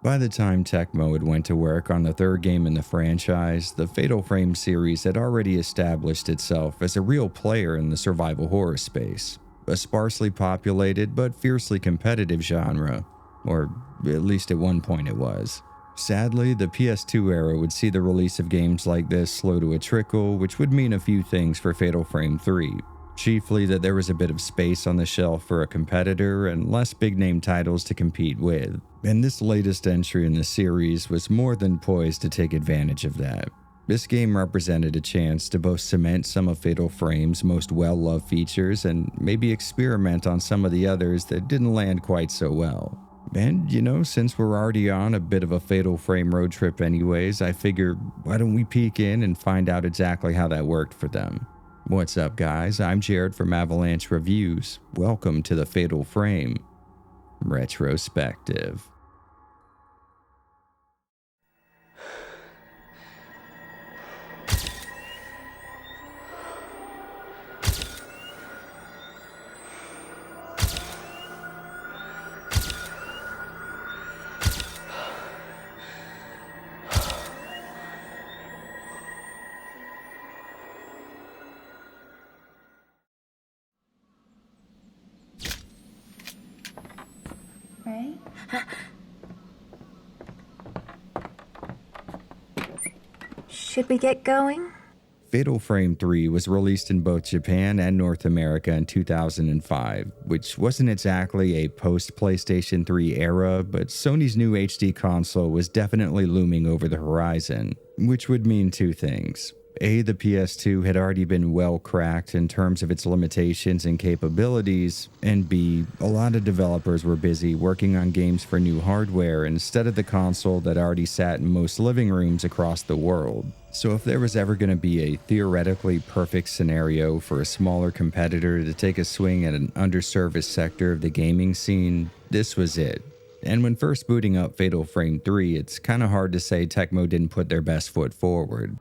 By the time Tecmo had went to work on the third game in the franchise, the Fatal Frame series had already established itself as a real player in the survival horror space, a sparsely populated but fiercely competitive genre, or at least at one point it was. Sadly, the PS2 era would see the release of games like this slow to a trickle, which would mean a few things for Fatal Frame 3. Chiefly that there was a bit of space on the shelf for a competitor and less big-name titles to compete with. And this latest entry in the series was more than poised to take advantage of that. This game represented a chance to both cement some of Fatal Frame's most well-loved features and maybe experiment on some of the others that didn't land quite so well. And, since we're already on a bit of a Fatal Frame road trip anyways, I figure, why don't we peek in and find out exactly how that worked for them? What's up, guys? I'm Jared from Avalanche Reviews. Welcome to the Fatal Frame Retrospective. Right? Should we get going? Fatal Frame 3 was released in both Japan and North America in 2005, which wasn't exactly a post-PlayStation 3 era, but Sony's new HD console was definitely looming over the horizon, which would mean two things. A, the PS2 had already been well cracked in terms of its limitations and capabilities, and B, a lot of developers were busy working on games for new hardware instead of the console that already sat in most living rooms across the world. So if there was ever going to be a theoretically perfect scenario for a smaller competitor to take a swing at an underserviced sector of the gaming scene, this was it. And when first booting up Fatal Frame 3, it's kind of hard to say Tecmo didn't put their best foot forward.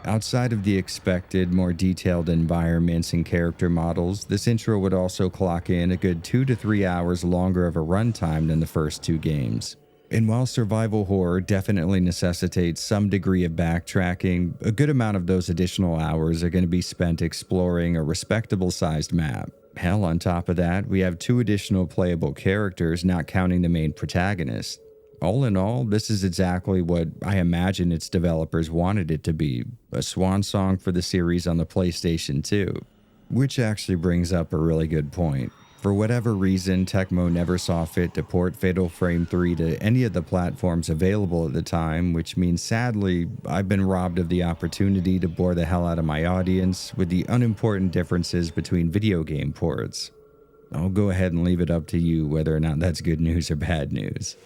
Outside of the expected, more detailed environments and character models, this intro would also clock in a good 2 to 3 hours longer of a runtime than the first two games. And while survival horror definitely necessitates some degree of backtracking, a good amount of those additional hours are going to be spent exploring a respectable-sized map. Hell, on top of that, we have 2 additional playable characters, not counting the main protagonist. All in all, this is exactly what I imagine its developers wanted it to be, a swan song for the series on the PlayStation 2. Which actually brings up a really good point. For whatever reason, Tecmo never saw fit to port Fatal Frame 3 to any of the platforms available at the time, which means sadly, I've been robbed of the opportunity to bore the hell out of my audience with the unimportant differences between video game ports. I'll go ahead and leave it up to you whether or not that's good news or bad news.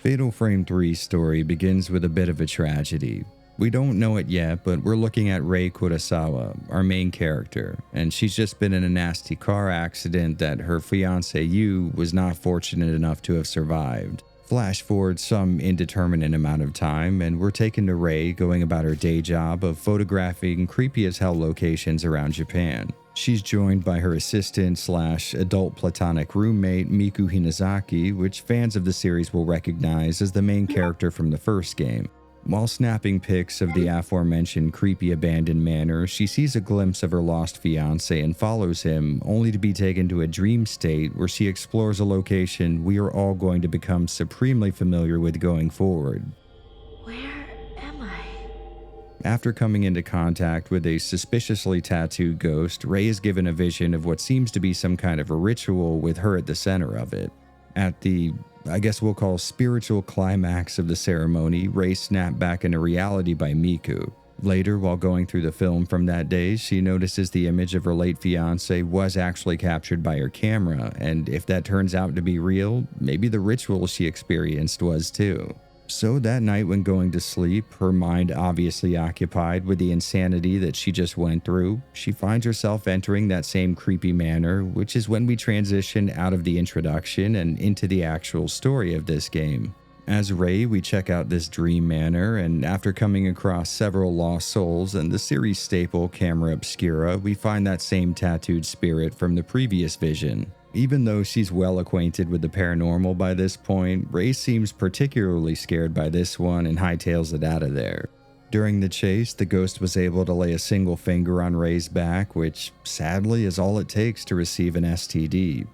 Fatal Frame 3's story begins with a bit of a tragedy. We don't know it yet, but we're looking at Rei Kurosawa, our main character, and she's just been in a nasty car accident that her fiancé Yu was not fortunate enough to have survived. Flash forward some indeterminate amount of time, and we're taken to Rei going about her day job of photographing creepy as hell locations around Japan. She's joined by her assistant/adult platonic roommate Miku Hinazaki, which fans of the series will recognize as the main character from the first game. While snapping pics of the aforementioned creepy abandoned manor, she sees a glimpse of her lost fiancé and follows him, only to be taken to a dream state where she explores a location we are all going to become supremely familiar with going forward. Where am I? After coming into contact with a suspiciously tattooed ghost, Rei is given a vision of what seems to be some kind of a ritual with her at the center of it. At the, I guess we'll call spiritual climax of the ceremony, Rei snapped back into reality by Miku. Later, while going through the film from that day, she notices the image of her late fiancé was actually captured by her camera, and if that turns out to be real, maybe the ritual she experienced was too. So that night when going to sleep, her mind obviously occupied with the insanity that she just went through, she finds herself entering that same creepy manor, which is when we transition out of the introduction and into the actual story of this game. As Ray, we check out this dream manor, and after coming across several lost souls and the series staple camera obscura, we find that same tattooed spirit from the previous vision. Even though she's well acquainted with the paranormal by this point, Ray seems particularly scared by this one and hightails it out of there. During the chase, the ghost was able to lay a single finger on Ray's back, which sadly is all it takes to receive an STD,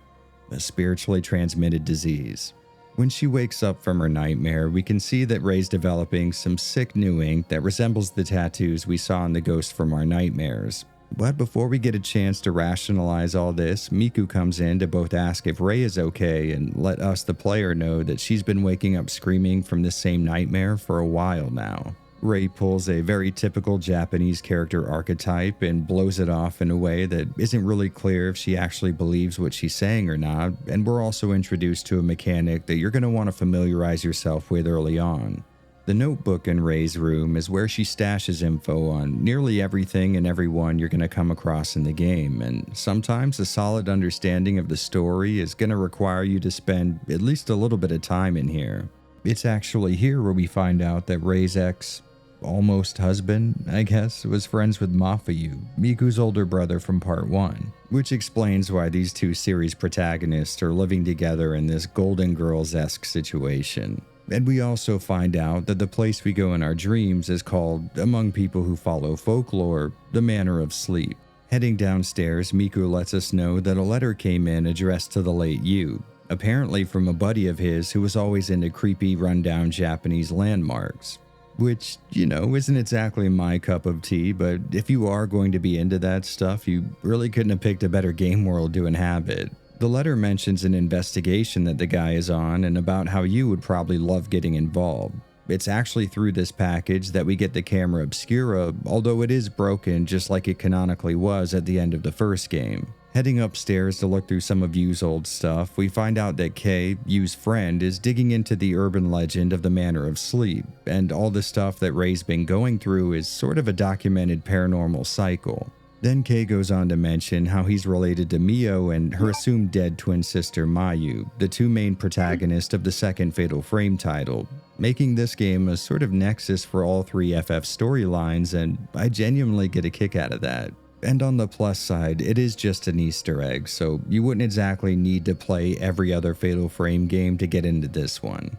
a spiritually transmitted disease. When she wakes up from her nightmare, we can see that Ray's developing some sick new ink that resembles the tattoos we saw in the ghost from our nightmares. But before we get a chance to rationalize all this, Miku comes in to both ask if Ray is okay and let us, the player, know that she's been waking up screaming from this same nightmare for a while now. Ray pulls a very typical Japanese character archetype and blows it off in a way that isn't really clear if she actually believes what she's saying or not, and we're also introduced to a mechanic that you're going to want to familiarize yourself with early on. The notebook in Ray's room is where she stashes info on nearly everything and everyone you're going to come across in the game, and sometimes a solid understanding of the story is going to require you to spend at least a little bit of time in here. It's actually here where we find out that Ray's almost husband, I guess, was friends with Mafuyu, Miku's older brother from part 1, which explains why these two series protagonists are living together in this Golden Girls-esque situation. And we also find out that the place we go in our dreams is called, among people who follow folklore, the Manor of Sleep. Heading downstairs, Miku lets us know that a letter came in addressed to the late Yu, apparently from a buddy of his who was always into creepy, rundown Japanese landmarks. Which, isn't exactly my cup of tea, but if you are going to be into that stuff, you really couldn't have picked a better game world to inhabit. The letter mentions an investigation that the guy is on and about how you would probably love getting involved. It's actually through this package that we get the camera obscura, although it is broken just like it canonically was at the end of the first game. Heading upstairs to look through some of Yu's old stuff, we find out that Kei, Yu's friend, is digging into the urban legend of the Manor of Sleep, and all the stuff that Ray's been going through is sort of a documented paranormal cycle. Then Kei goes on to mention how he's related to Mio and her assumed dead twin sister Mayu, the two main protagonists of the second Fatal Frame title, making this game a sort of nexus for all three FF storylines, and I genuinely get a kick out of that. And on the plus side, it is just an Easter egg, so you wouldn't exactly need to play every other Fatal Frame game to get into this one.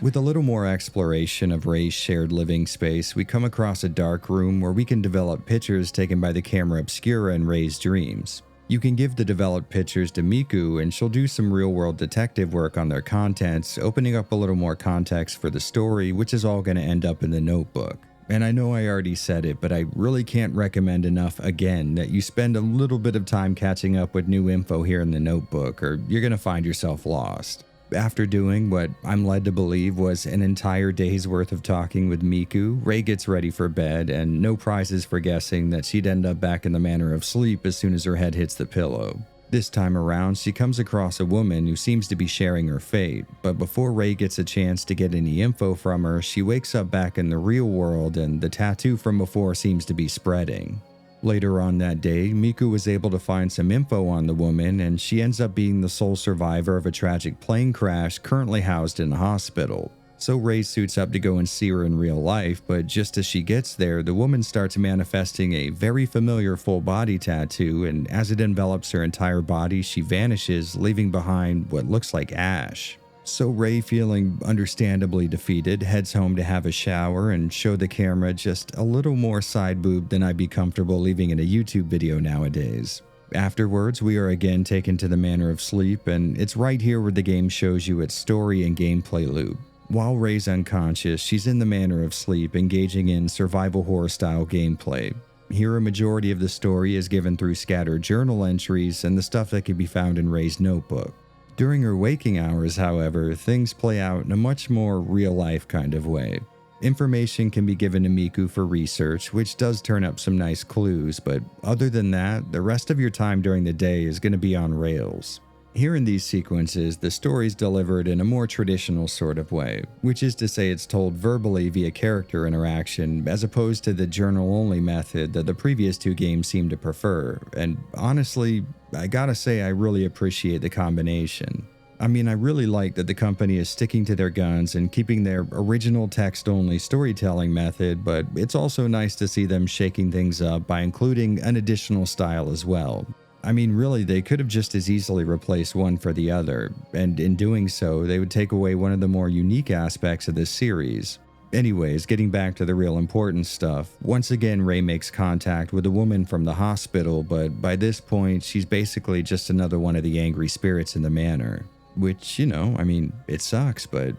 With a little more exploration of Ray's shared living space, we come across a dark room where we can develop pictures taken by the camera obscura in Ray's dreams. You can give the developed pictures to Miku and she'll do some real-world detective work on their contents, opening up a little more context for the story, which is all going to end up in the notebook. And I know I already said it, but I really can't recommend enough again that you spend a little bit of time catching up with new info here in the notebook, or you're going to find yourself lost. After doing what I'm led to believe was an entire day's worth of talking with Miku, Ray gets ready for bed, and no prizes for guessing that she'd end up back in the Manor of Sleep as soon as her head hits the pillow. This time around, she comes across a woman who seems to be sharing her fate, but before Ray gets a chance to get any info from her, she wakes up back in the real world and the tattoo from before seems to be spreading. Later on that day, Miku was able to find some info on the woman, and she ends up being the sole survivor of a tragic plane crash currently housed in a hospital. So Ray suits up to go and see her in real life, but just as she gets there, the woman starts manifesting a very familiar full body tattoo, and as it envelops her entire body, she vanishes, leaving behind what looks like ash. So Ray, feeling understandably defeated, heads home to have a shower and show the camera just a little more side boob than I'd be comfortable leaving in a YouTube video nowadays. Afterwards, we are again taken to the Manor of Sleep, and it's right here where the game shows you its story and gameplay loop. While Ray's unconscious, she's in the Manor of Sleep engaging in survival horror style gameplay. Here a majority of the story is given through scattered journal entries and the stuff that can be found in Ray's notebook. During her waking hours, however, things play out in a much more real-life kind of way. Information can be given to Miku for research, which does turn up some nice clues, but other than that, the rest of your time during the day is going to be on rails. Here in these sequences, the story's delivered in a more traditional sort of way, which is to say it's told verbally via character interaction, as opposed to the journal-only method that the previous two games seem to prefer, and honestly, I gotta say I really appreciate the combination. I mean, I really like that the company is sticking to their guns and keeping their original text-only storytelling method, but it's also nice to see them shaking things up by including an additional style as well. I mean, really, they could have just as easily replaced one for the other, and in doing so, they would take away one of the more unique aspects of this series. Anyways, getting back to the real important stuff, once again Rei makes contact with a woman from the hospital, but by this point, she's basically just another one of the angry spirits in the manor. Which, I mean, it sucks, but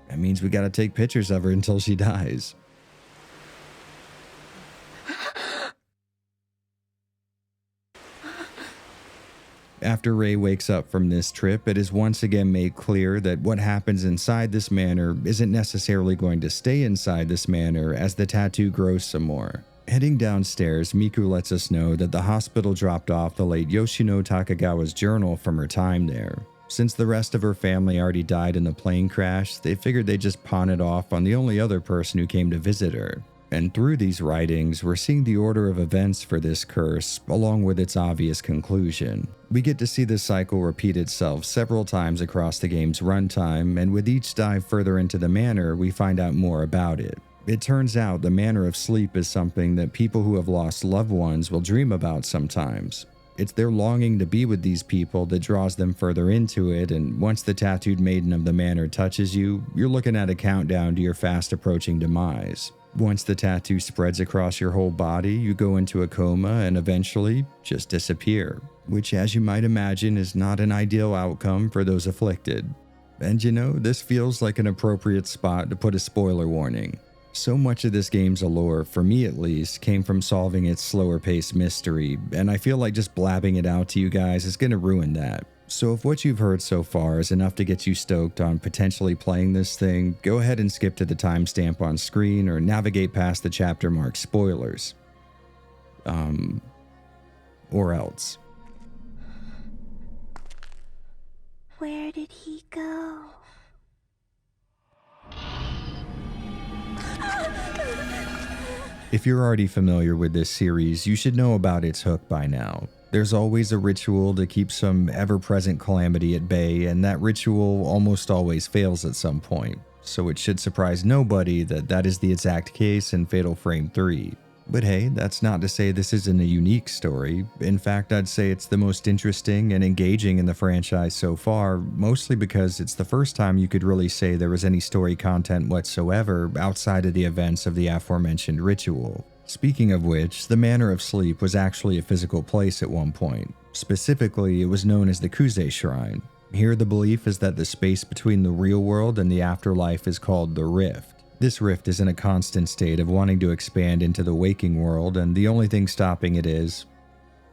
that means we gotta take pictures of her until she dies. After Rei wakes up from this trip, it is once again made clear that what happens inside this manor isn't necessarily going to stay inside this manor as the tattoo grows some more. Heading downstairs, Miku lets us know that the hospital dropped off the late Yoshino Takagawa's journal from her time there. Since the rest of her family already died in the plane crash, they figured they'd just pawn it off on the only other person who came to visit her. And through these writings, we're seeing the order of events for this curse, along with its obvious conclusion. We get to see this cycle repeat itself several times across the game's runtime, and with each dive further into the manor, we find out more about it. It turns out the manner of sleep is something that people who have lost loved ones will dream about sometimes. It's their longing to be with these people that draws them further into it, and once the tattooed maiden of the manor touches you, you're looking at a countdown to your fast approaching demise. Once the tattoo spreads across your whole body, you go into a coma and eventually just disappear, which, as you might imagine, is not an ideal outcome for those afflicted. And this feels like an appropriate spot to put a spoiler warning. So much of this game's allure, for me at least, came from solving its slower-paced mystery, and I feel like just blabbing it out to you guys is going to ruin that. So if what you've heard so far is enough to get you stoked on potentially playing this thing, go ahead and skip to the timestamp on screen or navigate past the chapter marked spoilers. Or else. Where did he go? If you're already familiar with this series, you should know about its hook by now. There's always a ritual to keep some ever-present calamity at bay, and that ritual almost always fails at some point, so it should surprise nobody that that is the exact case in Fatal Frame 3. But hey, that's not to say this isn't a unique story. In fact, I'd say it's the most interesting and engaging in the franchise so far, mostly because it's the first time you could really say there was any story content whatsoever outside of the events of the aforementioned ritual. Speaking of which, the Manor of Sleep was actually a physical place at one point. Specifically, it was known as the Kuze Shrine. Here the belief is that the space between the real world and the afterlife is called the Rift. This rift is in a constant state of wanting to expand into the waking world, and the only thing stopping it is,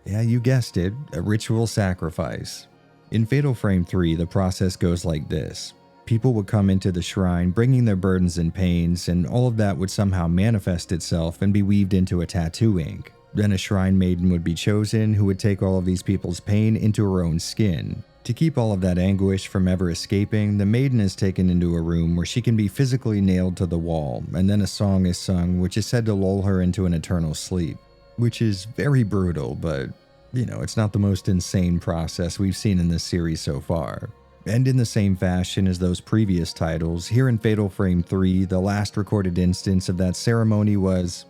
yeah, you guessed it, a ritual sacrifice. In Fatal Frame 3, the process goes like this. People would come into the shrine bringing their burdens and pains, and all of that would somehow manifest itself and be weaved into a tattoo ink. Then a shrine maiden would be chosen who would take all of these people's pain into her own skin. To keep all of that anguish from ever escaping, the maiden is taken into a room where she can be physically nailed to the wall, and then a song is sung which is said to lull her into an eternal sleep. Which is very brutal, but, it's not the most insane process we've seen in this series so far. And in the same fashion as those previous titles, here in Fatal Frame 3, the last recorded instance of that ceremony was,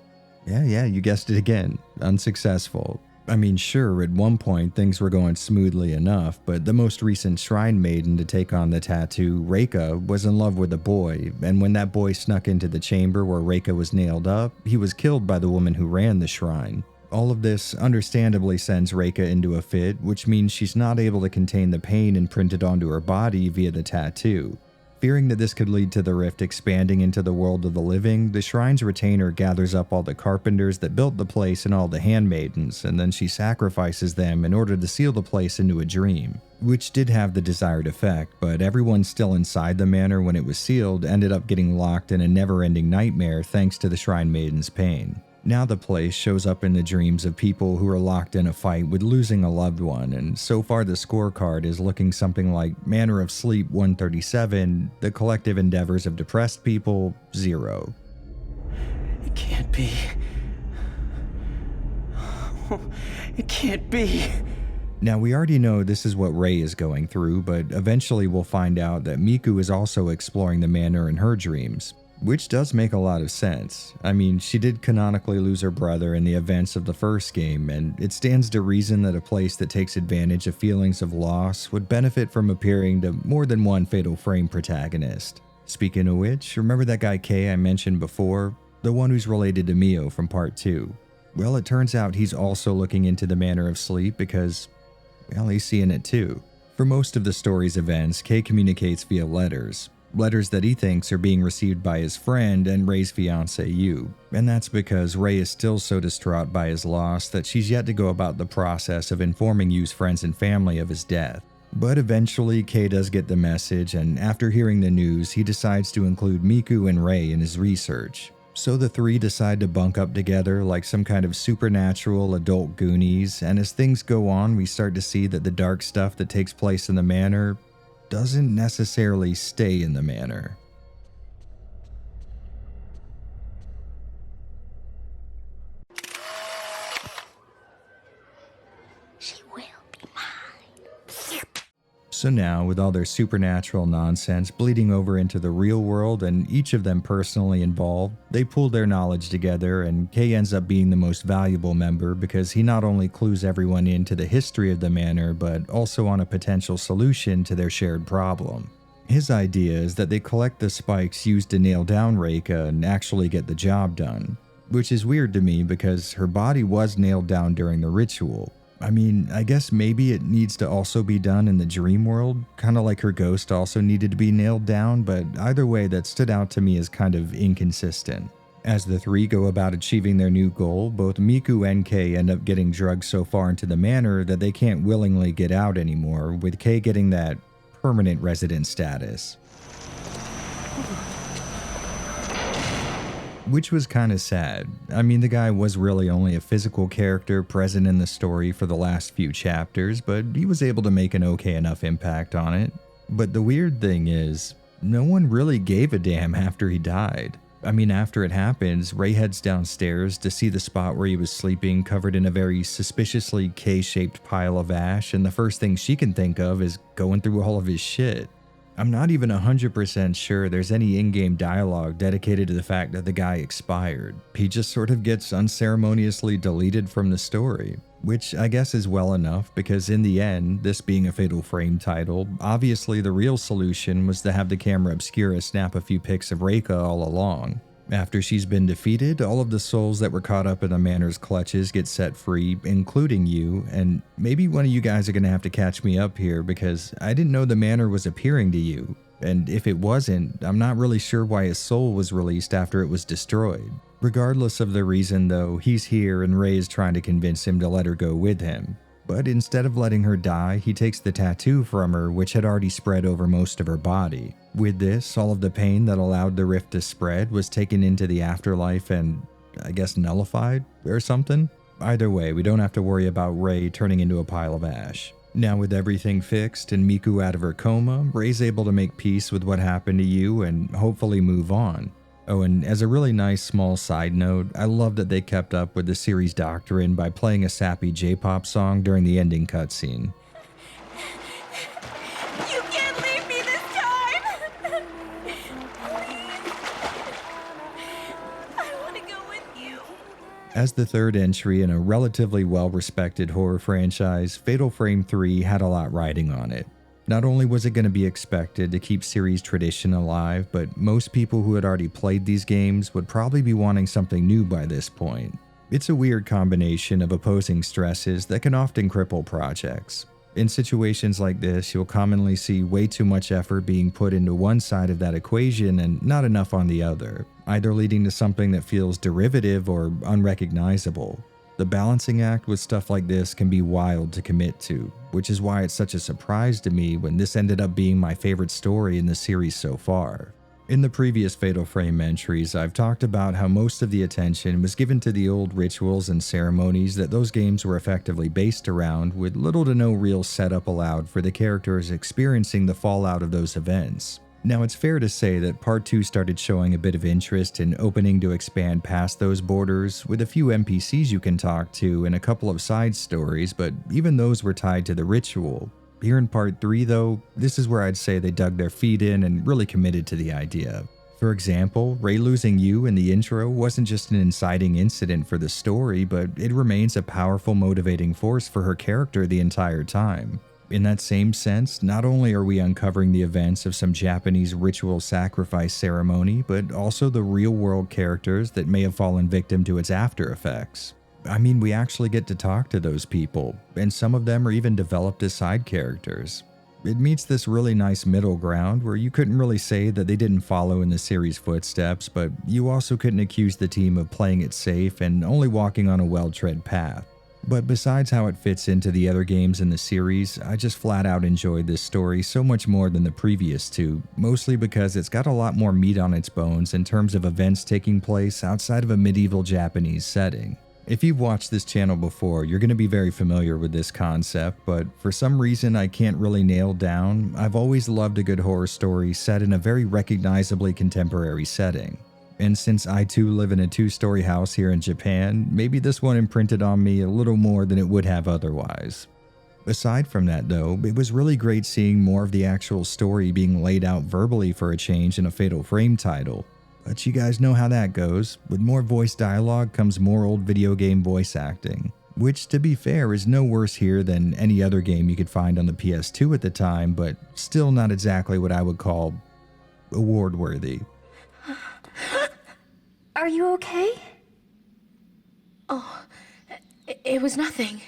yeah, you guessed it again, unsuccessful. I mean, sure, at one point things were going smoothly enough, but the most recent shrine maiden to take on the tattoo, Reika, was in love with a boy, and when that boy snuck into the chamber where Reika was nailed up, he was killed by the woman who ran the shrine. All of this understandably sends Reika into a fit, which means she's not able to contain the pain imprinted onto her body via the tattoo. Fearing that this could lead to the rift expanding into the world of the living, the shrine's retainer gathers up all the carpenters that built the place and all the handmaidens, and then she sacrifices them in order to seal the place into a dream, which did have the desired effect, but everyone still inside the manor when it was sealed ended up getting locked in a never-ending nightmare thanks to the shrine maiden's pain. Now the place shows up in the dreams of people who are locked in a fight with losing a loved one, and so far the scorecard is looking something like Manor of Sleep 137, the collective endeavors of depressed people 0. It can't be. It can't be. Now we already know this is what Rei is going through, but eventually we'll find out that Miku is also exploring the manor in her dreams. Which does make a lot of sense. I mean, she did canonically lose her brother in the events of the first game, and it stands to reason that a place that takes advantage of feelings of loss would benefit from appearing to more than one Fatal Frame protagonist. Speaking of which, remember that guy Kay I mentioned before? The one who's related to Mio from Part 2. Well, it turns out he's also looking into the Manor of Sleep because, well, he's seeing it too. For most of the story's events, Kay communicates via letters that he thinks are being received by his friend and Rei's fiancée Yu, and that's because Rei is still so distraught by his loss that she's yet to go about the process of informing Yu's friends and family of his death. But eventually, Kei does get the message, and after hearing the news, he decides to include Miku and Rei in his research. So the three decide to bunk up together like some kind of supernatural adult Goonies, and as things go on, we start to see that the dark stuff that takes place in the manor doesn't necessarily stay in the manor. She will be mine. So now, with all their supernatural nonsense bleeding over into the real world and each of them personally involved, they pool their knowledge together, and Kei ends up being the most valuable member because he not only clues everyone into the history of the manor, but also on a potential solution to their shared problem. His idea is that they collect the spikes used to nail down Reika and actually get the job done, which is weird to me because her body was nailed down during the ritual. I mean, I guess maybe it needs to also be done in the dream world, kind of like her ghost also needed to be nailed down, but either way that stood out to me as kind of inconsistent. As the three go about achieving their new goal, both Miku and Kei end up getting drugged so far into the manor that they can't willingly get out anymore, with Kei getting that permanent resident status. Which was kinda sad. I mean, the guy was really only a physical character present in the story for the last few chapters, but he was able to make an okay enough impact on it. But the weird thing is, no one really gave a damn after he died. I mean, after it happens, Rei heads downstairs to see the spot where he was sleeping covered in a very suspiciously K-shaped pile of ash, and the first thing she can think of is going through all of his shit. I'm not even 100% sure there's any in-game dialogue dedicated to the fact that the guy expired. He just sort of gets unceremoniously deleted from the story, which I guess is well enough because in the end, this being a Fatal Frame title, obviously the real solution was to have the camera obscura snap a few pics of Reika all along. After she's been defeated, all of the souls that were caught up in the manor's clutches get set free, including you, and maybe one of you guys are gonna have to catch me up here because I didn't know the manor was appearing to you, and if it wasn't, I'm not really sure why his soul was released after it was destroyed. Regardless of the reason though, he's here and Rei is trying to convince him to let her go with him. But instead of letting her die, he takes the tattoo from her, which had already spread over most of her body. With this, all of the pain that allowed the rift to spread was taken into the afterlife and, I guess, nullified or something? Either way, we don't have to worry about Rei turning into a pile of ash. Now with everything fixed and Miku out of her coma, Rei's able to make peace with what happened to you and hopefully move on. Oh, and as a really nice small side note, I love that they kept up with the series' doctrine by playing a sappy J-pop song during the ending cutscene. You can't leave me this time! I want to go with you. As the third entry in a relatively well-respected horror franchise, Fatal Frame 3 had a lot riding on it. Not only was it going to be expected to keep series tradition alive, but most people who had already played these games would probably be wanting something new by this point. It's a weird combination of opposing stresses that can often cripple projects. In situations like this, you'll commonly see way too much effort being put into one side of that equation and not enough on the other, either leading to something that feels derivative or unrecognizable. The balancing act with stuff like this can be wild to commit to, which is why it's such a surprise to me when this ended up being my favorite story in the series so far. In the previous Fatal Frame entries, I've talked about how most of the attention was given to the old rituals and ceremonies that those games were effectively based around, with little to no real setup allowed for the characters experiencing the fallout of those events. Now, it's fair to say that Part 2 started showing a bit of interest in opening to expand past those borders, with a few NPCs you can talk to and a couple of side stories, but even those were tied to the ritual. Here in Part 3 though, this is where I'd say they dug their feet in and really committed to the idea. For example, Ray losing you in the intro wasn't just an inciting incident for the story, but it remains a powerful motivating force for her character the entire time. In that same sense, not only are we uncovering the events of some Japanese ritual sacrifice ceremony, but also the real-world characters that may have fallen victim to its after effects. I mean, we actually get to talk to those people, and some of them are even developed as side characters. It meets this really nice middle ground where you couldn't really say that they didn't follow in the series' footsteps, but you also couldn't accuse the team of playing it safe and only walking on a well-tread path. But besides how it fits into the other games in the series, I just flat out enjoyed this story so much more than the previous two, mostly because it's got a lot more meat on its bones in terms of events taking place outside of a medieval Japanese setting. If you've watched this channel before, you're going to be very familiar with this concept, but for some reason I can't really nail down, I've always loved a good horror story set in a very recognizably contemporary setting. And since I too live in a two-story house here in Japan, maybe this one imprinted on me a little more than it would have otherwise. Aside from that though, it was really great seeing more of the actual story being laid out verbally for a change in a Fatal Frame title. But you guys know how that goes. With more voice dialogue comes more old video game voice acting. Which, to be fair, is no worse here than any other game you could find on the PS2 at the time, but still not exactly what I would call award-worthy. Are you okay? Oh, it was nothing.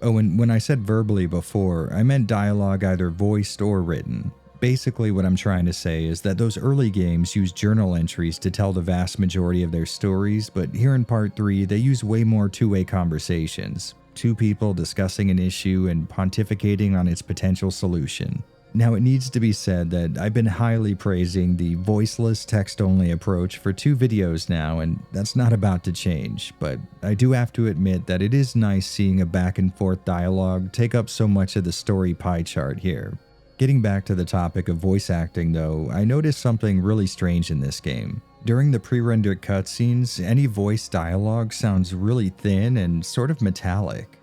Oh, and when I said verbally before, I meant dialogue either voiced or written. Basically, what I'm trying to say is that those early games use journal entries to tell the vast majority of their stories, but here in Part 3, they use way more two-way conversations. Two people discussing an issue and pontificating on its potential solution. Now, it needs to be said that I've been highly praising the voiceless text-only approach for 2 videos now, and that's not about to change, but I do have to admit that it is nice seeing a back-and-forth dialogue take up so much of the story pie chart here. Getting back to the topic of voice acting though, I noticed something really strange in this game. During the pre-rendered cutscenes, any voice dialogue sounds really thin and sort of metallic.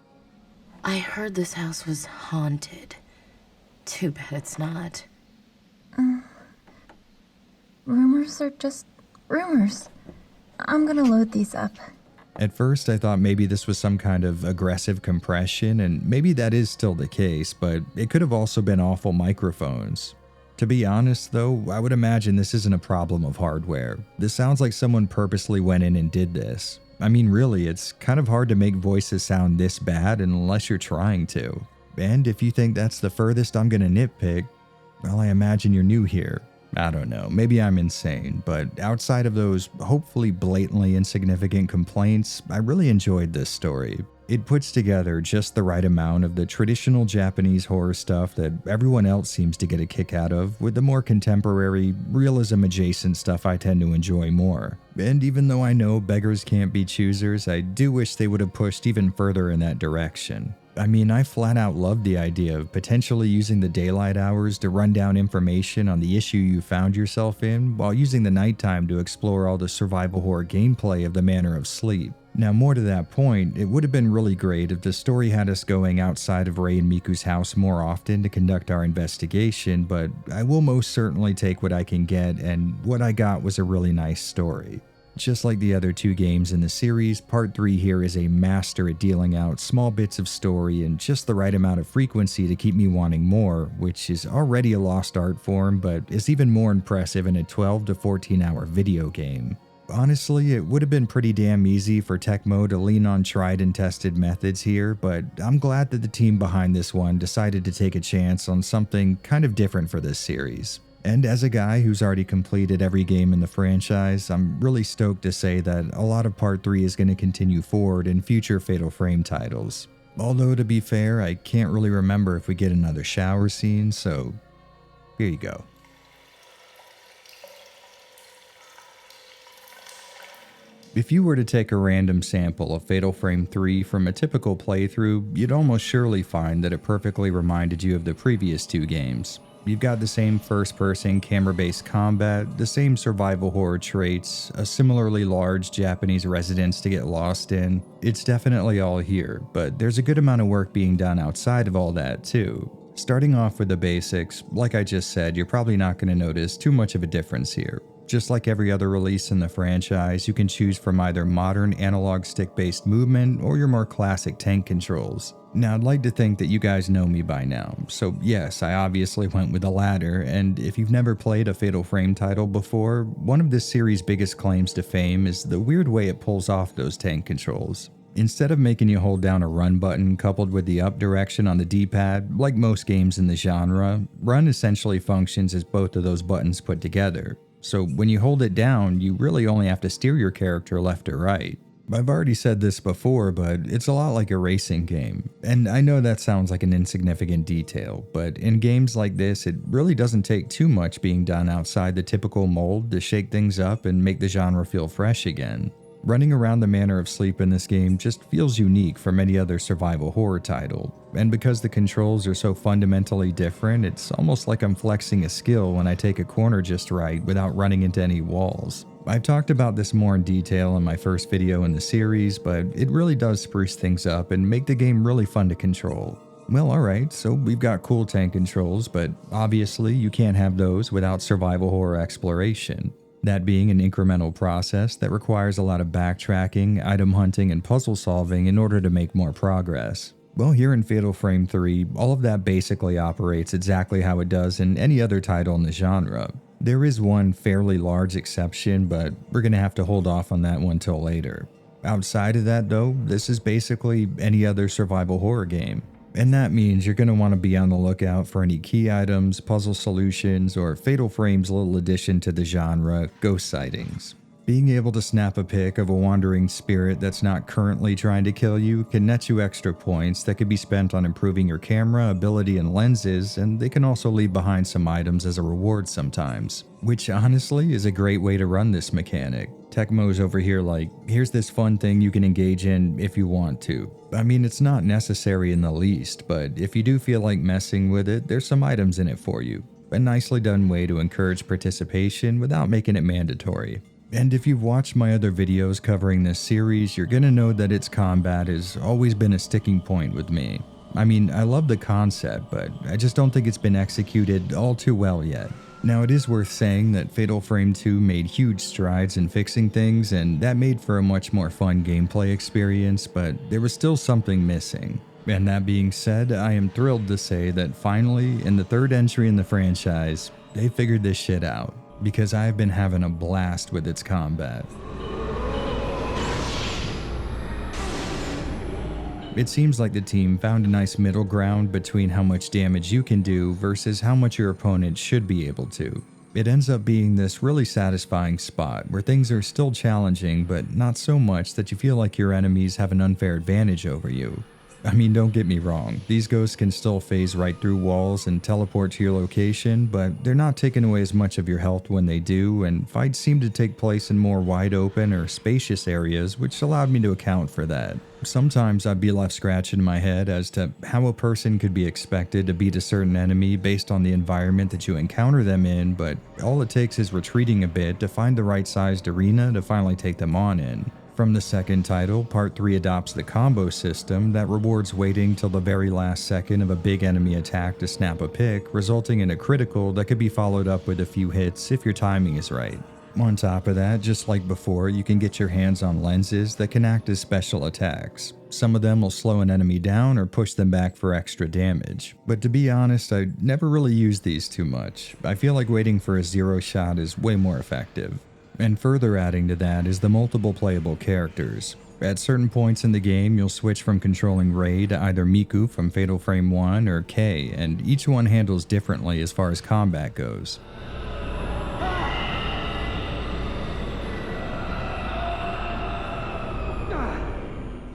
I heard this house was haunted. Too bad it's not. Rumors are just rumors. I'm gonna load these up. At first, I thought maybe this was some kind of aggressive compression, and maybe that is still the case, but it could have also been awful microphones. To be honest though, I would imagine this isn't a problem of hardware. This sounds like someone purposely went in and did this. I mean really, it's kind of hard to make voices sound this bad unless you're trying to. And if you think that's the furthest I'm gonna nitpick, well, I imagine you're new here. I don't know, maybe I'm insane, but outside of those hopefully blatantly insignificant complaints, I really enjoyed this story. It puts together just the right amount of the traditional Japanese horror stuff that everyone else seems to get a kick out of, with the more contemporary, realism-adjacent stuff I tend to enjoy more. And even though I know beggars can't be choosers, I do wish they would have pushed even further in that direction. I mean, I flat out love the idea of potentially using the daylight hours to run down information on the issue you found yourself in, while using the nighttime to explore all the survival horror gameplay of the Manor of Sleep. Now, more to that point, it would have been really great if the story had us going outside of Rei and Miku's house more often to conduct our investigation, but I will most certainly take what I can get, and what I got was a really nice story. Just like the other 2 games in the series, Part 3 here is a master at dealing out small bits of story in just the right amount of frequency to keep me wanting more, which is already a lost art form, but is even more impressive in a 12 to 14 hour video game. Honestly, it would have been pretty damn easy for Tecmo to lean on tried and tested methods here, but I'm glad that the team behind this one decided to take a chance on something kind of different for this series. And as a guy who's already completed every game in the franchise, I'm really stoked to say that a lot of Part 3 is going to continue forward in future Fatal Frame titles. Although, to be fair, I can't really remember if we get another shower scene, so here you go. If you were to take a random sample of Fatal Frame 3 from a typical playthrough, you'd almost surely find that it perfectly reminded you of the previous two games. You've got the same first-person camera-based combat, the same survival horror traits, a similarly large Japanese residence to get lost in. It's definitely all here, but there's a good amount of work being done outside of all that too. Starting off with the basics, like I just said, you're probably not going to notice too much of a difference here. Just like every other release in the franchise, you can choose from either modern analog stick-based movement or your more classic tank controls. Now, I'd like to think that you guys know me by now, so yes, I obviously went with the latter, and if you've never played a Fatal Frame title before, one of this series' biggest claims to fame is the weird way it pulls off those tank controls. Instead of making you hold down a run button coupled with the up direction on the D-pad, like most games in the genre, run essentially functions as both of those buttons put together. So when you hold it down, you really only have to steer your character left or right. I've already said this before, but it's a lot like a racing game. And I know that sounds like an insignificant detail, but in games like this, it really doesn't take too much being done outside the typical mold to shake things up and make the genre feel fresh again. Running around the manner of sleep in this game just feels unique from any other survival horror title, and because the controls are so fundamentally different, it's almost like I'm flexing a skill when I take a corner just right without running into any walls. I've talked about this more in detail in my first video in the series, but it really does spruce things up and make the game really fun to control. Well, alright, so we've got cool tank controls, but obviously you can't have those without survival horror exploration. That being an incremental process that requires a lot of backtracking, item hunting, and puzzle solving in order to make more progress. Well, here in Fatal Frame 3, all of that basically operates exactly how it does in any other title in the genre. There is one fairly large exception, but we're gonna have to hold off on that one till later. Outside of that though, this is basically any other survival horror game. And that means you're going to want to be on the lookout for any key items, puzzle solutions, or Fatal Frame's little addition to the genre, ghost sightings. Being able to snap a pic of a wandering spirit that's not currently trying to kill you can net you extra points that could be spent on improving your camera, ability, and lenses, and they can also leave behind some items as a reward sometimes. Which honestly is a great way to run this mechanic. Tecmo's over here like, here's this fun thing you can engage in if you want to. I mean, it's not necessary in the least, but if you do feel like messing with it, there's some items in it for you. A nicely done way to encourage participation without making it mandatory. And if you've watched my other videos covering this series, you're gonna know that its combat has always been a sticking point with me. I mean, I love the concept, but I just don't think it's been executed all too well yet. Now, it is worth saying that Fatal Frame 2 made huge strides in fixing things, and that made for a much more fun gameplay experience, but there was still something missing. And that being said, I am thrilled to say that finally, in the third entry in the franchise, they figured this shit out, because I've been having a blast with its combat. It seems like the team found a nice middle ground between how much damage you can do versus how much your opponent should be able to. It ends up being this really satisfying spot where things are still challenging, but not so much that you feel like your enemies have an unfair advantage over you. I mean, don't get me wrong, these ghosts can still phase right through walls and teleport to your location, but they're not taking away as much of your health when they do, and fights seem to take place in more wide open or spacious areas, which allowed me to account for that. Sometimes I'd be left scratching my head as to how a person could be expected to beat a certain enemy based on the environment that you encounter them in, but all it takes is retreating a bit to find the right sized arena to finally take them on in. From the second title, Part 3 adopts the combo system that rewards waiting till the very last second of a big enemy attack to snap a pick, resulting in a critical that could be followed up with a few hits if your timing is right. On top of that, just like before, you can get your hands on lenses that can act as special attacks. Some of them will slow an enemy down or push them back for extra damage. But to be honest, I never really use these too much. I feel like waiting for a zero shot is way more effective. And further adding to that is the multiple playable characters. At certain points in the game, you'll switch from controlling Rei to either Miku from Fatal Frame 1 or Kei, and each one handles differently as far as combat goes.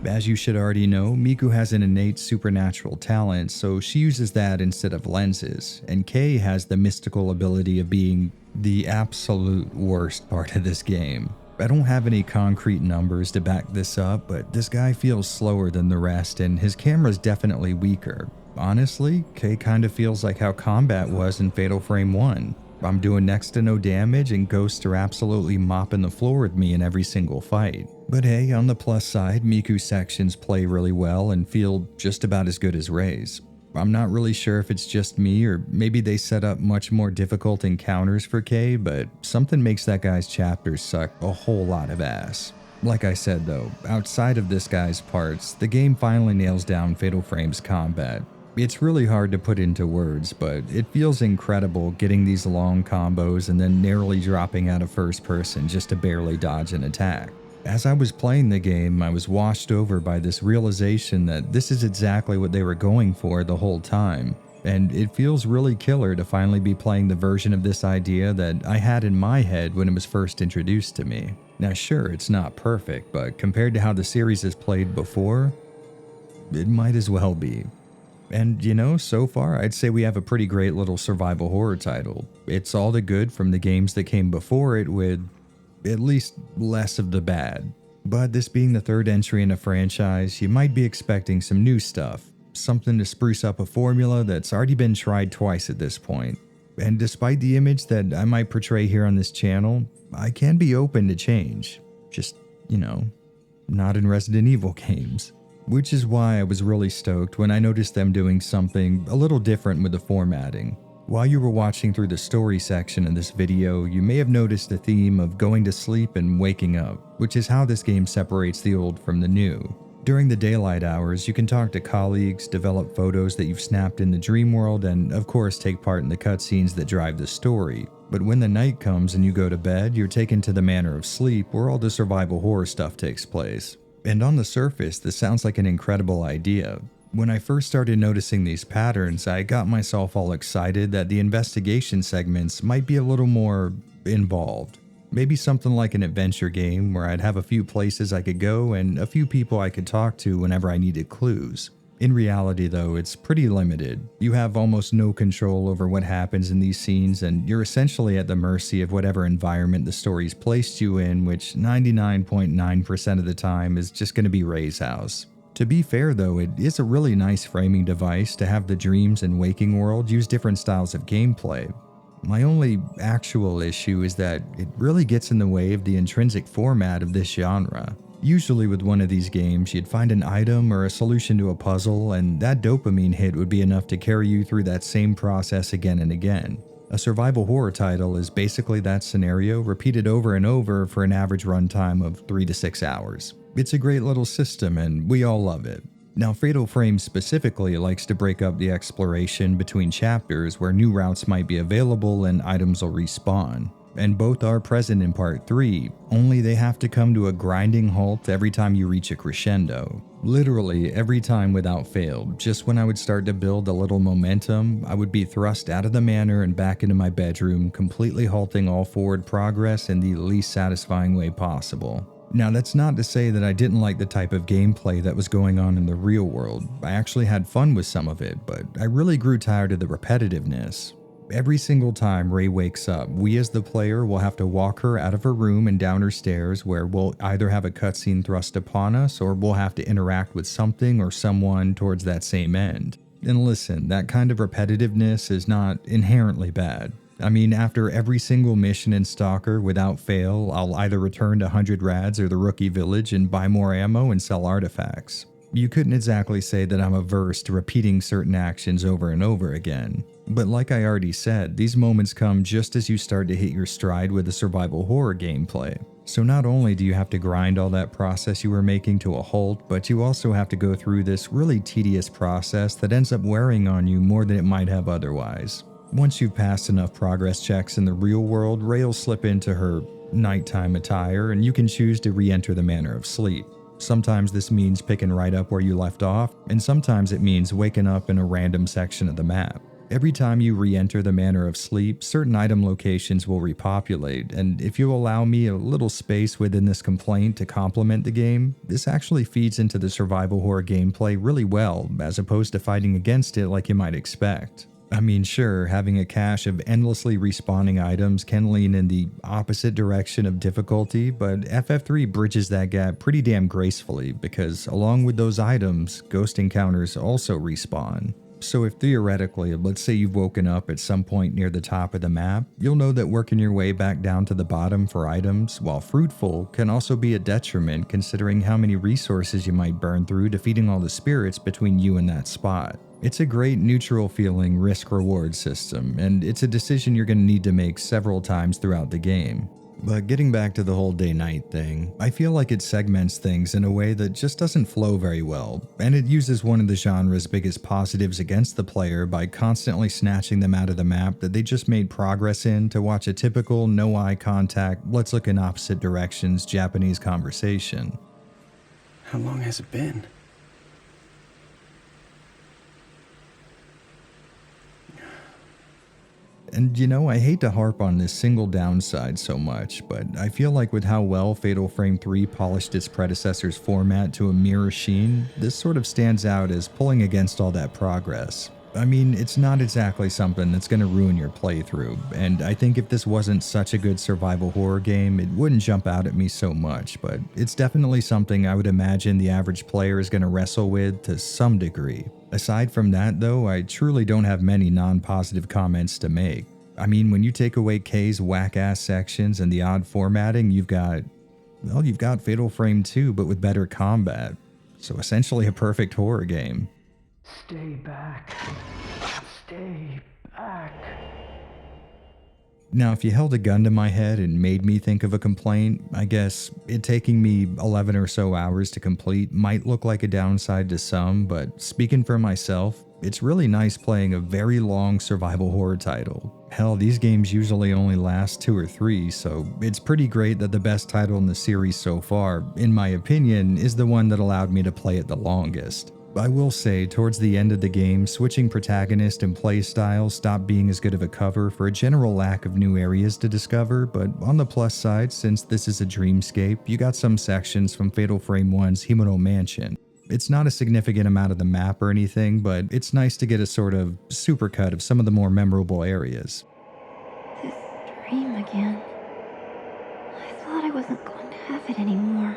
As you should already know, Miku has an innate supernatural talent, so she uses that instead of lenses, and Kei has the mystical ability of being the absolute worst part of this game. I don't have any concrete numbers to back this up, but this guy feels slower than the rest, and his camera's definitely weaker. Honestly, Kei kind of feels like how combat was in Fatal Frame 1. I'm doing next to no damage, and ghosts are absolutely mopping the floor with me in every single fight. But hey, on the plus side, Miku's sections play really well and feel just about as good as Rei's. I'm not really sure if it's just me or maybe they set up much more difficult encounters for Kei, but something makes that guy's chapters suck a whole lot of ass. Like I said though, outside of this guy's parts, the game finally nails down Fatal Frame's combat. It's really hard to put into words, but it feels incredible getting these long combos and then narrowly dropping out of first person just to barely dodge an attack. As I was playing the game, I was washed over by this realization that this is exactly what they were going for the whole time, and it feels really killer to finally be playing the version of this idea that I had in my head when it was first introduced to me. Now sure, it's not perfect, but compared to how the series has played before, it might as well be. And you know, so far I'd say we have a pretty great little survival horror title. It's all the good from the games that came before it with at least less of the bad. But this being the third entry in a franchise, you might be expecting some new stuff, something to spruce up a formula that's already been tried twice at this point. And despite the image that I might portray here on this channel, I can be open to change. Just, you know, not in Resident Evil games. Which is why I was really stoked when I noticed them doing something a little different with the formatting. While you were watching through the story section of this video, you may have noticed a theme of going to sleep and waking up, which is how this game separates the old from the new. During the daylight hours, you can talk to colleagues, develop photos that you've snapped in the dream world, and of course take part in the cutscenes that drive the story. But when the night comes and you go to bed, you're taken to the manor of sleep where all the survival horror stuff takes place. And on the surface, this sounds like an incredible idea. When I first started noticing these patterns, I got myself all excited that the investigation segments might be a little more involved. Maybe something like an adventure game where I'd have a few places I could go and a few people I could talk to whenever I needed clues. In reality though, it's pretty limited. You have almost no control over what happens in these scenes, and you're essentially at the mercy of whatever environment the story's placed you in, which 99.9% of the time is just going to be Rei's house. To be fair though, it is a really nice framing device to have the dreams and waking world use different styles of gameplay. My only actual issue is that it really gets in the way of the intrinsic format of this genre. Usually with one of these games, you'd find an item or a solution to a puzzle, and that dopamine hit would be enough to carry you through that same process again and again. A survival horror title is basically that scenario repeated over and over for an average runtime of 3 to 6 hours. It's a great little system and we all love it. Now Fatal Frame specifically likes to break up the exploration between chapters where new routes might be available and items will respawn. And both are present in Part 3, only they have to come to a grinding halt every time you reach a crescendo. Literally every time without fail. Just when I would start to build a little momentum, I would be thrust out of the manor and back into my bedroom, completely halting all forward progress in the least satisfying way possible. Now that's not to say that I didn't like the type of gameplay that was going on in the real world. I actually had fun with some of it, but I really grew tired of the repetitiveness. Every single time Rei wakes up, we as the player will have to walk her out of her room and down her stairs, where we'll either have a cutscene thrust upon us or we'll have to interact with something or someone towards that same end. And listen, that kind of repetitiveness is not inherently bad. I mean, after every single mission in Stalker, without fail, I'll either return to 100 Rads or the Rookie Village and buy more ammo and sell artifacts. You couldn't exactly say that I'm averse to repeating certain actions over and over again. But like I already said, these moments come just as you start to hit your stride with the survival horror gameplay. So not only do you have to grind all that process you were making to a halt, but you also have to go through this really tedious process that ends up wearing on you more than it might have otherwise. Once you've passed enough progress checks in the real world, Rei will slip into her nighttime attire, and you can choose to re-enter the manner of sleep. Sometimes this means picking right up where you left off, and sometimes it means waking up in a random section of the map. Every time you re-enter the manner of sleep, certain item locations will repopulate, and if you allow me a little space within this complaint to complement the game, this actually feeds into the survival horror gameplay really well, as opposed to fighting against it like you might expect. I mean, sure, having a cache of endlessly respawning items can lean in the opposite direction of difficulty, but FF3 bridges that gap pretty damn gracefully because, along with those items, ghost encounters also respawn. So if theoretically, let's say you've woken up at some point near the top of the map, you'll know that working your way back down to the bottom for items, while fruitful, can also be a detriment considering how many resources you might burn through defeating all the spirits between you and that spot. It's a great neutral feeling risk-reward system, and it's a decision you're going to need to make several times throughout the game. But getting back to the whole day-night thing, I feel like it segments things in a way that just doesn't flow very well, and it uses one of the genre's biggest positives against the player by constantly snatching them out of the map that they just made progress in to watch a typical no-eye contact, let's look in opposite directions Japanese conversation. How long has it been? And you know, I hate to harp on this single downside so much, but I feel like with how well Fatal Frame 3 polished its predecessor's format to a mirror sheen, this sort of stands out as pulling against all that progress. I mean, it's not exactly something that's going to ruin your playthrough, and I think if this wasn't such a good survival horror game, it wouldn't jump out at me so much, but it's definitely something I would imagine the average player is going to wrestle with to some degree. Aside from that though, I truly don't have many non-positive comments to make. I mean, when you take away K's whack-ass sections and the odd formatting, you've got Fatal Frame 2 but with better combat. So essentially a perfect horror game. Stay back. Stay back. Now, if you held a gun to my head and made me think of a complaint, I guess it taking me 11 or so hours to complete might look like a downside to some, but speaking for myself, it's really nice playing a very long survival horror title. Hell, these games usually only last 2 or 3, so it's pretty great that the best title in the series so far, in my opinion, is the one that allowed me to play it the longest. I will say, towards the end of the game, switching protagonist and playstyle stopped being as good of a cover for a general lack of new areas to discover, but on the plus side, since this is a dreamscape, you got some sections from Fatal Frame 1's Himuro Mansion. It's not a significant amount of the map or anything, but it's nice to get a sort of supercut of some of the more memorable areas. This dream again. I thought I wasn't going to have it anymore.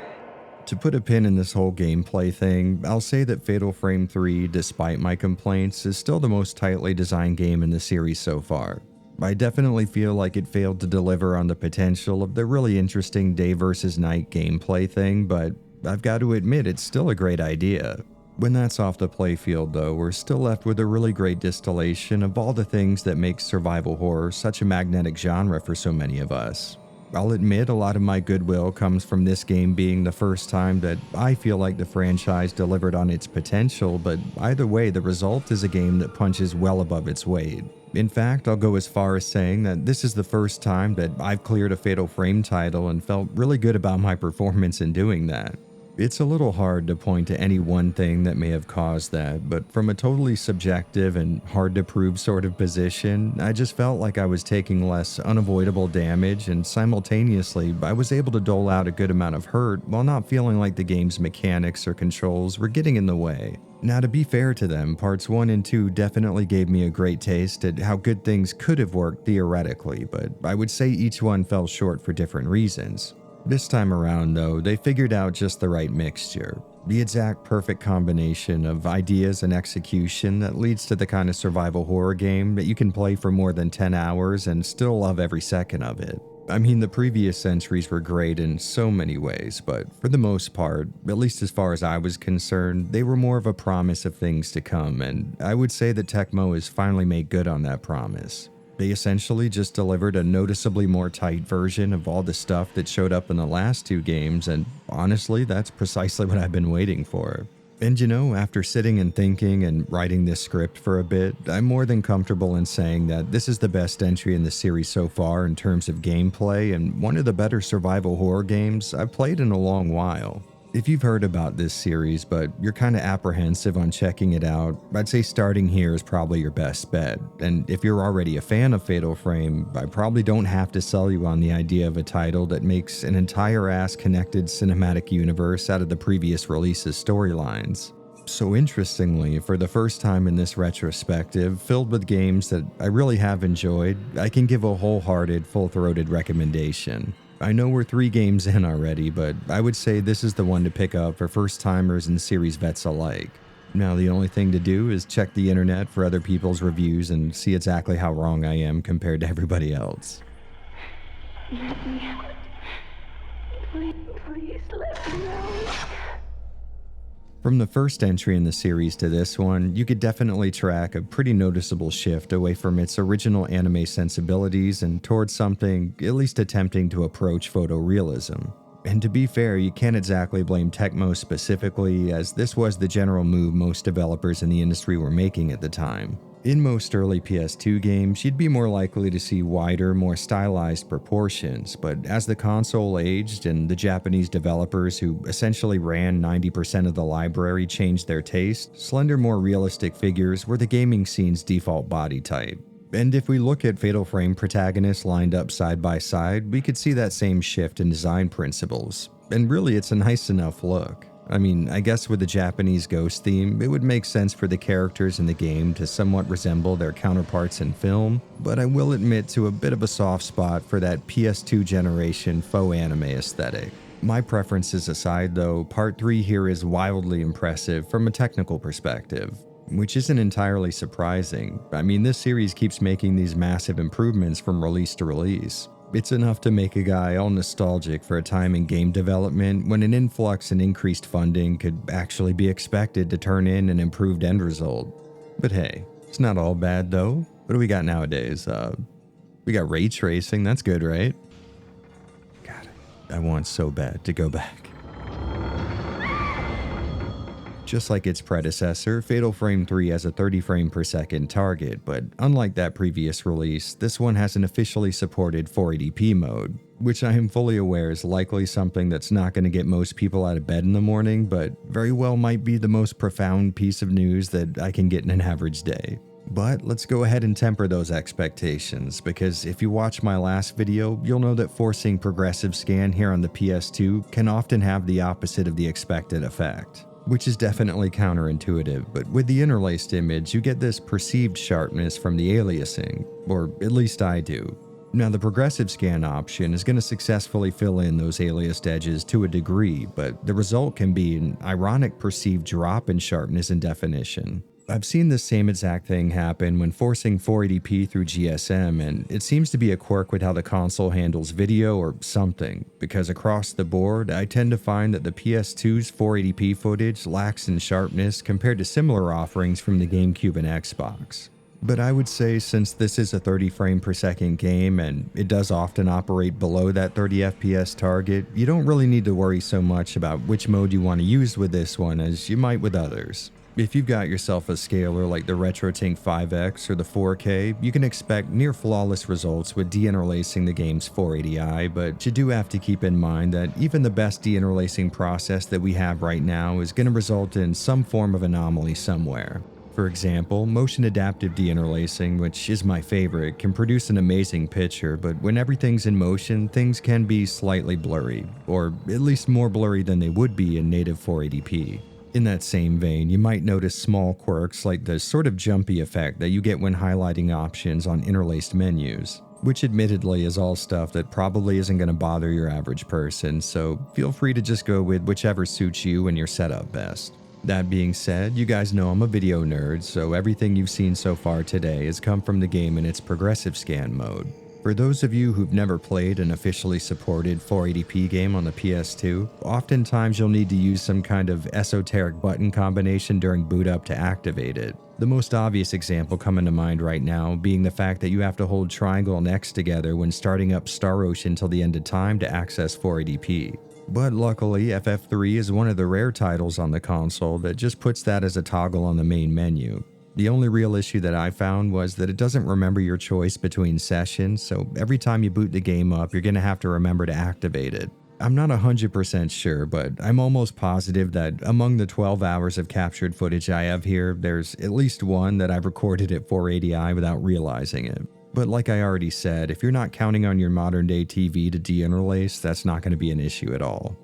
To put a pin in this whole gameplay thing, I'll say that Fatal Frame 3, despite my complaints, is still the most tightly designed game in the series so far. I definitely feel like it failed to deliver on the potential of the really interesting day versus night gameplay thing, but I've got to admit it's still a great idea. When that's off the playfield though, we're still left with a really great distillation of all the things that make survival horror such a magnetic genre for so many of us. I'll admit a lot of my goodwill comes from this game being the first time that I feel like the franchise delivered on its potential, but either way, the result is a game that punches well above its weight. In fact, I'll go as far as saying that this is the first time that I've cleared a Fatal Frame title and felt really good about my performance in doing that. It's a little hard to point to any one thing that may have caused that, but from a totally subjective and hard-to-prove sort of position, I just felt like I was taking less unavoidable damage, and simultaneously, I was able to dole out a good amount of hurt while not feeling like the game's mechanics or controls were getting in the way. Now, to be fair to them, parts 1 and 2 definitely gave me a great taste at how good things could have worked theoretically, but I would say each one fell short for different reasons. This time around, though, they figured out just the right mixture, the exact perfect combination of ideas and execution that leads to the kind of survival horror game that you can play for more than 10 hours and still love every second of it. I mean, the previous entries were great in so many ways, but for the most part, at least as far as I was concerned, they were more of a promise of things to come, and I would say that Tecmo has finally made good on that promise. They essentially just delivered a noticeably more tight version of all the stuff that showed up in the last 2 games, and honestly, that's precisely what I've been waiting for. And after sitting and thinking and writing this script for a bit, I'm more than comfortable in saying that this is the best entry in the series so far in terms of gameplay and one of the better survival horror games I've played in a long while. If you've heard about this series, but you're kind of apprehensive on checking it out, I'd say starting here is probably your best bet. And if you're already a fan of Fatal Frame, I probably don't have to sell you on the idea of a title that makes an entire connected cinematic universe out of the previous release's storylines. So interestingly, for the first time in this retrospective, filled with games that I really have enjoyed, I can give a wholehearted, full-throated recommendation. I know we're 3 games in already, but I would say this is the one to pick up for first-timers and series vets alike. Now, the only thing to do is check the internet for other people's reviews and see exactly how wrong I am compared to everybody else. Let me out. Please let me out. From the first entry in the series to this one, you could definitely track a pretty noticeable shift away from its original anime sensibilities and towards something at least attempting to approach photorealism. And to be fair, you can't exactly blame Tecmo specifically, as this was the general move most developers in the industry were making at the time. In most early PS2 games, you'd be more likely to see wider, more stylized proportions, but as the console aged and the Japanese developers who essentially ran 90% of the library changed their taste, slender, more realistic figures were the gaming scene's default body type. And if we look at Fatal Frame protagonists lined up side by side, we could see that same shift in design principles. And really, it's a nice enough look. I mean, I guess with the Japanese ghost theme, it would make sense for the characters in the game to somewhat resemble their counterparts in film, but I will admit to a bit of a soft spot for that PS2 generation faux anime aesthetic. My preferences aside though, Part 3 here is wildly impressive from a technical perspective, which isn't entirely surprising. I mean, this series keeps making these massive improvements from release to release. It's enough to make a guy all nostalgic for a time in game development when an influx and increased funding could actually be expected to turn in an improved end result. But hey, it's not all bad though. What do we got nowadays? We got ray tracing, that's good, right? God, I want so bad to go back. Just like its predecessor, Fatal Frame 3 has a 30 frame per second target, but unlike that previous release, this one has an officially supported 480p mode, which I am fully aware is likely something that's not going to get most people out of bed in the morning, but very well might be the most profound piece of news that I can get in an average day. But let's go ahead and temper those expectations, because if you watch my last video, you'll know that forcing progressive scan here on the PS2 can often have the opposite of the expected effect. Which is definitely counterintuitive, but with the interlaced image, you get this perceived sharpness from the aliasing, or at least I do. Now, the progressive scan option is going to successfully fill in those aliased edges to a degree, but the result can be an ironic perceived drop in sharpness and definition. I've seen the same exact thing happen when forcing 480p through GSM, and it seems to be a quirk with how the console handles video or something, because across the board, I tend to find that the PS2's 480p footage lacks in sharpness compared to similar offerings from the GameCube and Xbox. But I would say since this is a 30 frame per second game and it does often operate below that 30 FPS target, you don't really need to worry so much about which mode you want to use with this one as you might with others. If you've got yourself a scaler like the RetroTink 5X or the 4K, you can expect near flawless results with deinterlacing the game's 480i, but you do have to keep in mind that even the best deinterlacing process that we have right now is going to result in some form of anomaly somewhere. For example, motion adaptive deinterlacing, which is my favorite, can produce an amazing picture, but when everything's in motion, things can be slightly blurry, or at least more blurry than they would be in native 480p. In that same vein, you might notice small quirks like the sort of jumpy effect that you get when highlighting options on interlaced menus, which admittedly is all stuff that probably isn't going to bother your average person, so feel free to just go with whichever suits you and your setup best. That being said, you guys know I'm a video nerd, so everything you've seen so far today has come from the game in its progressive scan mode. For those of you who've never played an officially supported 480p game on the PS2, oftentimes you'll need to use some kind of esoteric button combination during boot up to activate it. The most obvious example coming to mind right now being the fact that you have to hold triangle and X together when starting up Star Ocean till the end of time to access 480p. But luckily, FF3 is one of the rare titles on the console that just puts that as a toggle on the main menu. The only real issue that I found was that it doesn't remember your choice between sessions, so every time you boot the game up, you're going to have to remember to activate it. I'm not 100% sure, but I'm almost positive that among the 12 hours of captured footage I have here, there's at least one that I've recorded at 480i without realizing it. But like I already said, if you're not counting on your modern day TV to deinterlace, that's not going to be an issue at all.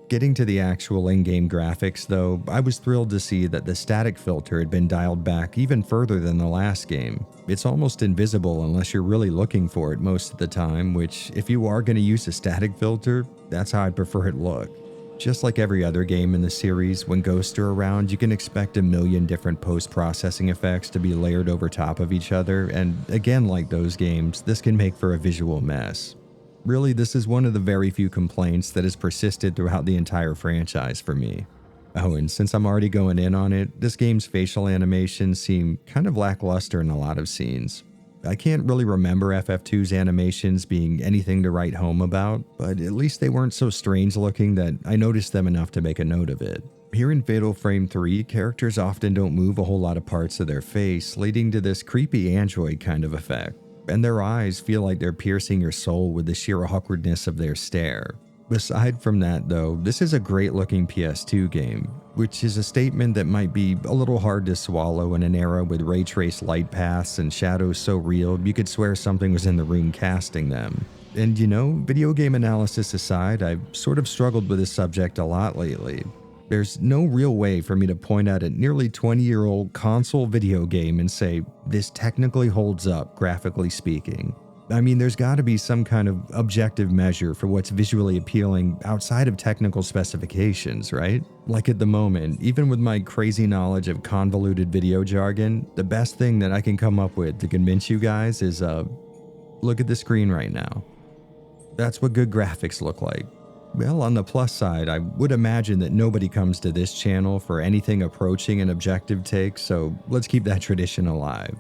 Getting to the actual in-game graphics though, I was thrilled to see that the static filter had been dialed back even further than the last game. It's almost invisible unless you're really looking for it most of the time, which if you are going to use a static filter, that's how I'd prefer it look. Just like every other game in the series, when ghosts are around, you can expect a million different post-processing effects to be layered over top of each other, and again like those games, this can make for a visual mess. Really, this is one of the very few complaints that has persisted throughout the entire franchise for me. Oh, and since I'm already going in on it, this game's facial animations seem kind of lackluster in a lot of scenes. I can't really remember FF2's animations being anything to write home about, but at least they weren't so strange looking that I noticed them enough to make a note of it. Here in Fatal Frame 3, characters often don't move a whole lot of parts of their face, leading to this creepy android kind of effect. And their eyes feel like they're piercing your soul with the sheer awkwardness of their stare. Aside from that though, this is a great looking PS2 game, which is a statement that might be a little hard to swallow in an era with ray traced light paths and shadows so real you could swear something was in the room casting them. And you know, video game analysis aside, I've sort of struggled with this subject a lot lately. There's no real way for me to point at a nearly 20-year-old console video game and say, this technically holds up, graphically speaking. I mean, there's got to be some kind of objective measure for what's visually appealing outside of technical specifications, right? Like at the moment, even with my crazy knowledge of convoluted video jargon, the best thing that I can come up with to convince you guys is, look at the screen right now. That's what good graphics look like. Well, on the plus side, I would imagine that nobody comes to this channel for anything approaching an objective take, so let's keep that tradition alive.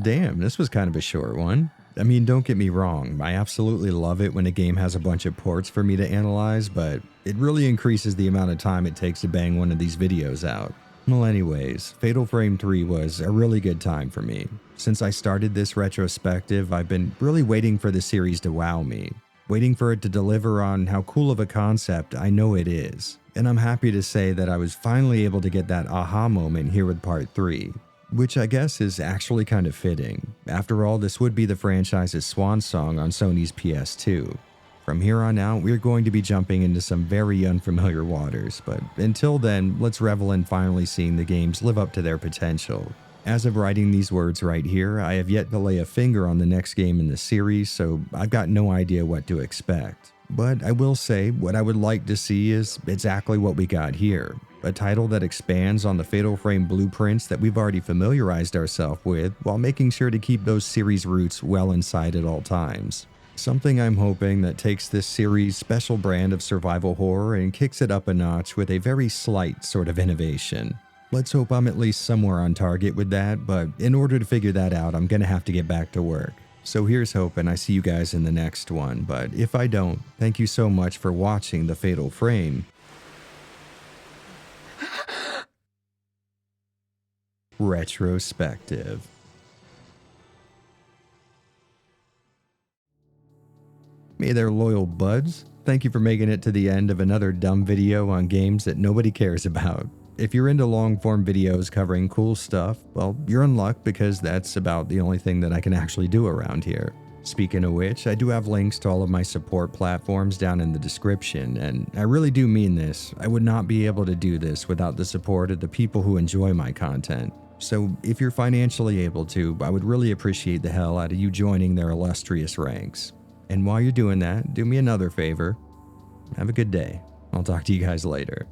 Damn, this was kind of a short one. I mean, don't get me wrong, I absolutely love it when a game has a bunch of ports for me to analyze, but it really increases the amount of time it takes to bang one of these videos out. Well anyways, Fatal Frame 3 was a really good time for me. Since I started this retrospective, I've been really waiting for the series to wow me, waiting for it to deliver on how cool of a concept I know it is. And I'm happy to say that I was finally able to get that aha moment here with Part 3. Which I guess is actually kind of fitting. After all, this would be the franchise's swan song on Sony's PS2. From here on out, we're going to be jumping into some very unfamiliar waters, but until then, let's revel in finally seeing the games live up to their potential. As of writing these words right here, I have yet to lay a finger on the next game in the series, so I've got no idea what to expect. But I will say, what I would like to see is exactly what we got here. A title that expands on the Fatal Frame blueprints that we've already familiarized ourselves with, while making sure to keep those series roots well inside at all times. Something I'm hoping that takes this series' special brand of survival horror and kicks it up a notch with a very slight sort of innovation. Let's hope I'm at least somewhere on target with that, but in order to figure that out, I'm gonna have to get back to work. So here's hoping I see you guys in the next one, but if I don't, thank you so much for watching The Fatal Frame Retrospective. Hey there, loyal buds. Thank you for making it to the end of another dumb video on games that nobody cares about. If you're into long-form videos covering cool stuff, well, you're in luck because that's about the only thing that I can actually do around here. Speaking of which, I do have links to all of my support platforms down in the description, and I really do mean this. I would not be able to do this without the support of the people who enjoy my content. So if you're financially able to, I would really appreciate the hell out of you joining their illustrious ranks. And while you're doing that, do me another favor. Have a good day. I'll talk to you guys later.